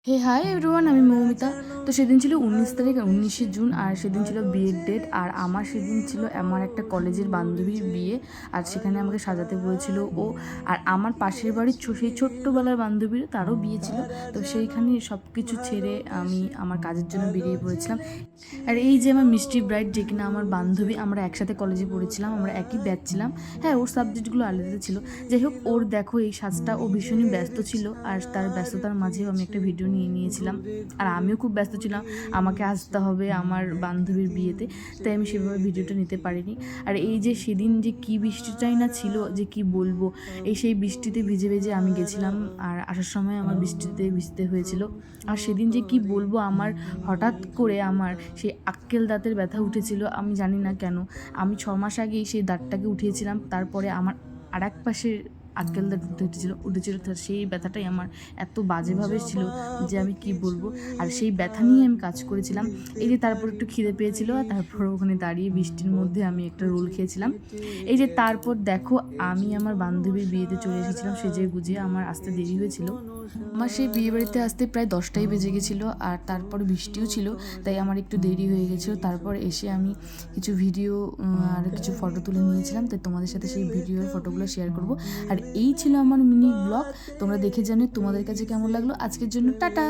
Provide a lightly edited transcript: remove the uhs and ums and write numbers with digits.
হে hi everyone, আমি মৌমিতা। তো সেদিন ছিল 19 তারিখ, 19শে জুন, আর সেদিন ছিল বিয়ের ডেট। আর আমার সেদিন ছিল আমার একটা কলেজের বান্ধবীর বিয়ে, আর সেখানে আমাকে সাজাতে বলেছিল ও। আর আমার পাশের বাড়ির সেই ছোট্টবেলার বান্ধবীর, তারও বিয়ে ছিল। তো সেইখানে সব কিছু ছেড়ে আমি আমার কাজের জন্য বেরিয়ে পড়েছিলাম। আর এই যে আমার মিষ্টি ব্রাইড, যে কিনা আমার বান্ধবী, আমরা একসাথে কলেজে পড়েছিলাম, আমরা একই ব্যাচ ছিলাম। হ্যাঁ, ওর সাবজেক্টগুলো আলাদা ছিল। যাই হোক, ওর দেখো এই সাজটা, ও ভীষণই ব্যস্ত ছিল, আর তার ব্যস্ততার মাঝেও আমি একটা ভিডিও নিয়েছিলাম। আর আমিও খুব ব্যস্ত ছিলাম, আমাকে আসতে হবে আমার বান্ধবীর বিয়েতে, তাই আমি সেভাবে ভিডিওটা নিতে পারিনি। আর এই যে সেদিন যে কী বৃষ্টিটাই না ছিল, যে কি বলবো, সেই বৃষ্টিতে ভিজে ভিজে আমি গেছিলাম, আর আসার সময় আমার বৃষ্টিতে ভিজতে হয়েছিল। আর সেদিন যে কি বলবো, আমার হঠাৎ করে আমার সেই আক্কেল দাঁতের ব্যথা উঠেছিল, আমি জানি না কেন। আমি 6 মাস আগেই সেই দাঁতটাকে উঠিয়েছিলাম, তারপরে আমার আর এক পাশে আক্কেল দাঁত উঠেছিল। তো সেই ব্যথাটাই আমার এত বাজেভাবে ছিল যে আমি কি বলবো। আর সেই ব্যথা নিয়ে আমি কাজ করেছিলাম। এই যে তারপর একটু খিদে পেয়েছিল, আর তারপর ওখানে দাঁড়িয়ে বৃষ্টির মধ্যে আমি একটা রোল খেয়েছিলাম। এই যে তারপর দেখো, আমি আমার বান্ধবীর বিয়েতে চলে এসেছিলাম সেজে গুজিয়ে। আমার আসতে দেরি হয়েছিল, আমার সেই বিয়ে বাড়িতে আসতে প্রায় 10টাই বেজে গেছিলো, আর তারপর বৃষ্টিও ছিল, তাই আমার একটু দেরি হয়ে গেছিলো। তারপর এসে আমি কিছু ভিডিও আর কিছু ফটো তুলে নিয়েছিলাম, তাই তোমাদের সাথে সেই ভিডিও আর ফটোগুলো শেয়ার করব। আর এই ছিল আমার মিনি ব্লগ, তোমরা দেখে জানো তোমাদের কাছে কেমন লাগলো। আজকের জন্য টাটা।